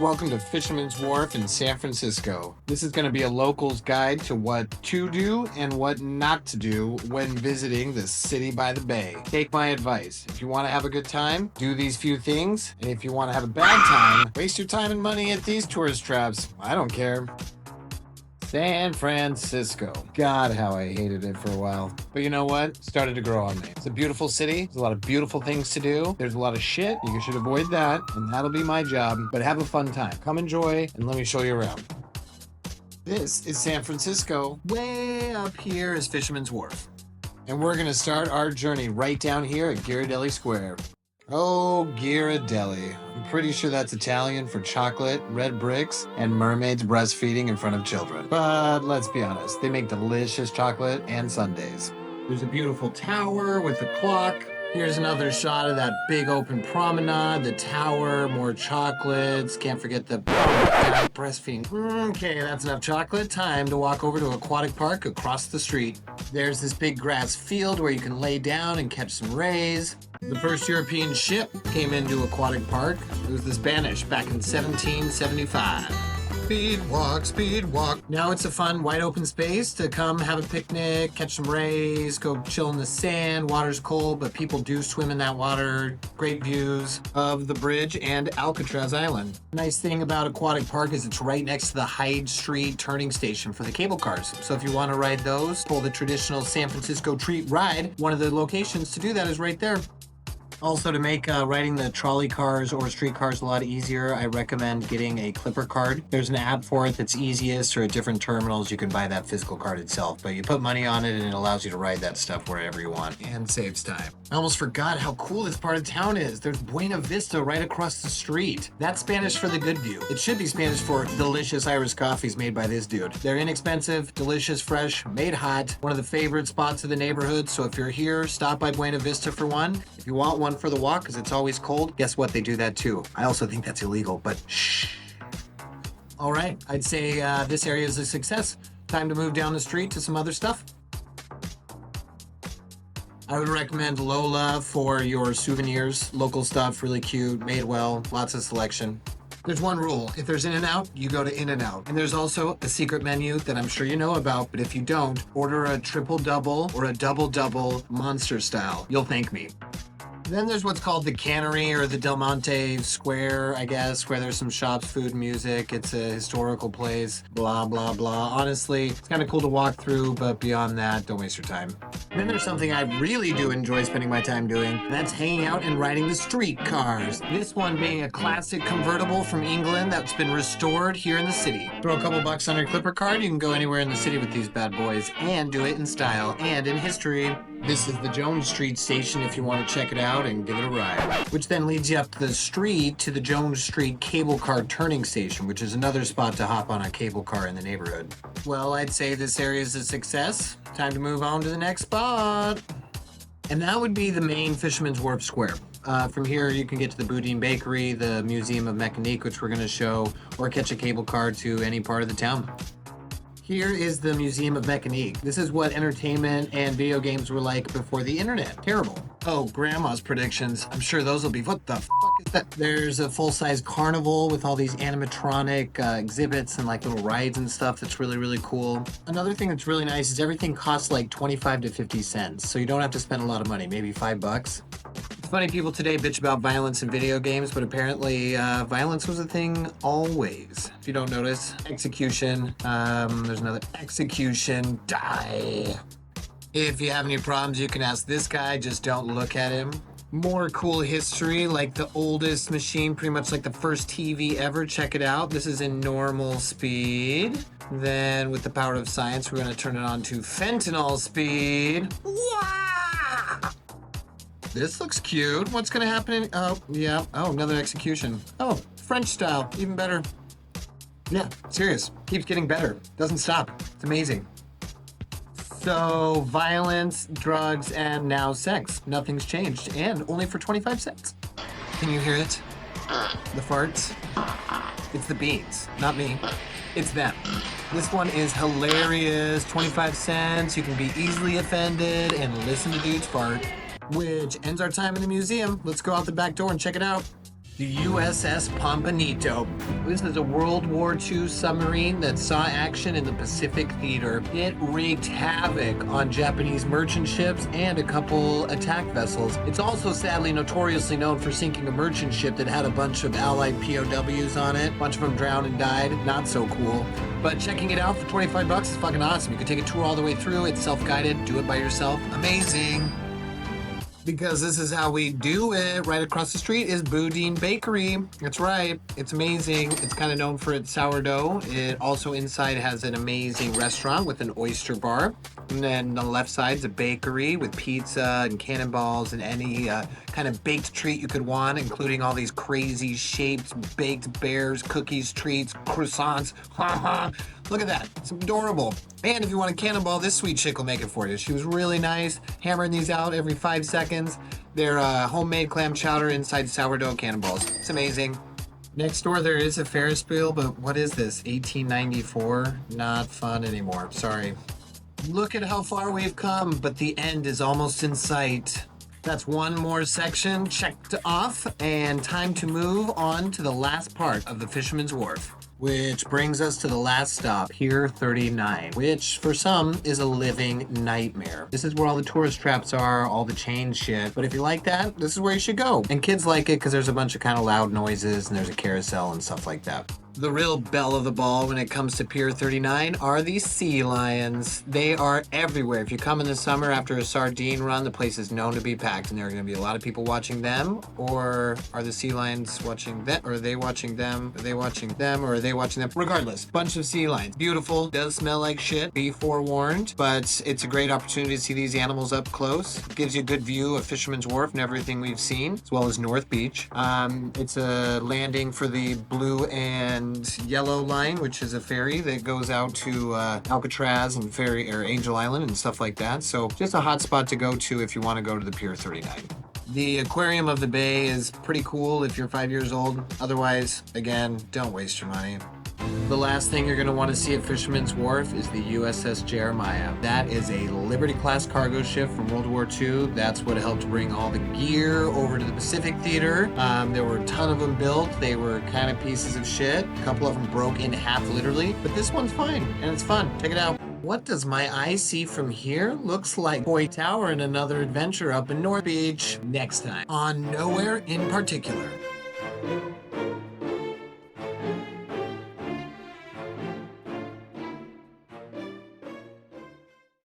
Welcome to Fisherman's Wharf in San Francisco. This is going to be a local's guide to what to do and what not to do when visiting the city by the bay. Take my advice. If you want to have a good time, do these few things. And if you want to have a bad time, waste your time and money at these tourist traps. I don't care. San Francisco. God, how I hated it for a while. But you know what? It started to grow on me. It's a beautiful city. There's a lot of beautiful things to do. There's a lot of shit. You should avoid that, and that'll be my job. But have a fun time. Come enjoy, and let me show you around. This is San Francisco. Way up here is Fisherman's Wharf. And we're going to start our journey right down here at Ghirardelli Square. Oh, Ghirardelli. I'm pretty sure that's Italian for chocolate, red bricks, and mermaids breastfeeding in front of children. But let's be honest, they make delicious chocolate and sundaes. There's a beautiful tower with a clock. Here's another shot of that big open promenade, the tower, more chocolates. Can't forget the breastfeeding. Okay, that's enough chocolate. Time to walk over to Aquatic Park across the street. There's this big grass field where you can lay down and catch some rays. The first European ship came into Aquatic Park. It was the Spanish back in 1775. Speed walk, speed walk. Now it's a fun, wide open space to come have a picnic, catch some rays, go chill in the sand. Water's cold, but people do swim in that water. Great views of the bridge and Alcatraz Island. Nice thing about Aquatic Park is it's right next to the Hyde Street turning station for the cable cars. So if you want to ride those, pull the traditional San Francisco treat ride, one of the locations to do that is right there. Also, to make riding the trolley cars or streetcars a lot easier, I recommend getting a Clipper card. There's an app for it that's easiest, or at different terminals you can buy that physical card itself. But you put money on it and it allows you to ride that stuff wherever you want and saves time. I almost forgot how cool this part of town is. There's Buena Vista right across the street. That's Spanish for the good view. It should be Spanish for delicious Irish coffees made by this dude. They're inexpensive, delicious, fresh, made hot. One of the favorite spots of the neighborhood. So if you're here, stop by Buena Vista for one. If you want one for the walk, because it's always cold, guess what? They do that too. I also think that's illegal, but shh. All right, I'd say this area is a success. Time to move down the street to some other stuff. I would recommend Lola for your souvenirs. Local stuff, really cute, made well, lots of selection. There's one rule. If there's In-N-Out, you go to In-N-Out. And there's also a secret menu that I'm sure you know about, but if you don't, order a triple-double or a double-double monster style. You'll thank me. Then there's what's called the Cannery or the Del Monte Square, I guess, where there's some shops, food, music. It's a historical place, blah, blah, blah. Honestly, it's kind of cool to walk through, but beyond that, don't waste your time. Then there's something I really do enjoy spending my time doing, and that's hanging out and riding the streetcars. This one being a classic convertible from England that's been restored here in the city. Throw a couple bucks on your Clipper card, you can go anywhere in the city with these bad boys and do it in style and in history. This is the Jones Street station if you want to check it out and give it a ride. Which then leads you up the street to the Jones Street cable car turning station, which is another spot to hop on a cable car in the neighborhood. Well, I'd say this area is a success. Time to move on to the next spot. And that would be the main Fisherman's Wharf Square. From here, you can get to the Boudin Bakery, the Museum of Mechanique, which we're going to show, or catch a cable car to any part of the town. Here is the Museum of Mechanique. This is what entertainment and video games were like before the internet. Terrible. Oh, Grandma's predictions. I'm sure those will be, what the fuck is that? There's a full-size carnival with all these animatronic exhibits and like little rides and stuff that's really, really cool. Another thing that's really nice is everything costs like 25 to 50 cents. So you don't have to spend a lot of money, maybe $5. It's funny people today bitch about violence in video games, but apparently violence was a thing always. If you don't notice, execution, there's another execution, die. If you have any problems, you can ask this guy, just don't look at him. More cool history, like the oldest machine, pretty much like the first TV ever. Check it out. This is in normal speed. Then with the power of science, we're gonna turn it on to fentanyl speed. Wow! This looks cute. What's gonna happen? Oh, yeah. Oh, another execution. Oh, French style, even better. Yeah, serious. Keeps getting better. Doesn't stop. It's amazing. So, violence, drugs, and now sex. Nothing's changed, and only for 25 cents. Can you hear it? The farts? It's the beans, not me. It's them. This one is hilarious. 25 cents. You can be easily offended and listen to dudes fart. Which ends our time in the museum. Let's go out the back door and check it out. The USS Pompanito. This is a World War II submarine that saw action in the Pacific Theater. It wreaked havoc on Japanese merchant ships and a couple attack vessels. It's also sadly notoriously known for sinking a merchant ship that had a bunch of Allied POWs on it. A bunch of them drowned and died. Not so cool. But checking it out for 25 bucks is fucking awesome. You can take a tour all the way through. It's self-guided. Do it by yourself. Amazing. Because this is how we do it. Right across the street is Boudin Bakery. That's right. It's amazing. It's kind of known for its sourdough. It also inside has an amazing restaurant with an oyster bar. And then on the left side is a bakery with pizza and cannonballs and any kind of baked treat you could want, including all these crazy shaped baked bears, cookies, treats, croissants. Look at that. It's adorable. And if you want a cannonball, this sweet chick will make it for you. She was really nice, hammering these out every 5 seconds. They're homemade clam chowder inside sourdough cannonballs. It's amazing. Next door there is a Ferris wheel, but what is this? 1894? Not fun anymore. Sorry. Look at how far we've come, but the end is almost in sight. That's one more section checked off, and time to move on to the last part of the Fisherman's Wharf. Which brings us to the last stop, Pier 39, which for some is a living nightmare. This is where all the tourist traps are, all the chain shit. But if you like that, this is where you should go. And kids like it because there's a bunch of kind of loud noises and there's a carousel and stuff like that. The real belle of the ball when it comes to Pier 39 are these sea lions. They are everywhere. If you come in the summer after a sardine run, the place is known to be packed and there are going to be a lot of people watching them. Or are the sea lions watching them? Or are they watching them? Are they watching them? Or are they watching them? Regardless, bunch of sea lions. Beautiful. Does smell like shit. Be forewarned. But it's a great opportunity to see these animals up close. Gives you a good view of Fisherman's Wharf and everything we've seen, as well as North Beach. It's a landing for the blue and yellow line, which is a ferry that goes out to Alcatraz and ferry or Angel Island and stuff like that. So just a hot spot to go to if you want to go to the Pier 39. The aquarium of the bay is pretty cool if you're 5 years old. Otherwise, again, don't waste your money. The last thing you're going to want to see at Fisherman's Wharf is the USS Jeremiah. That is a Liberty-class cargo ship from World War II. That's what helped bring all the gear over to the Pacific Theater. There were a ton of them built. They were kind of pieces of shit. A couple of them broke in half literally, but this one's fine and it's fun. Check it out. What does my eye see from here? Looks like Boy Tower and another adventure up in North Beach. Next time on Nowhere in Particular.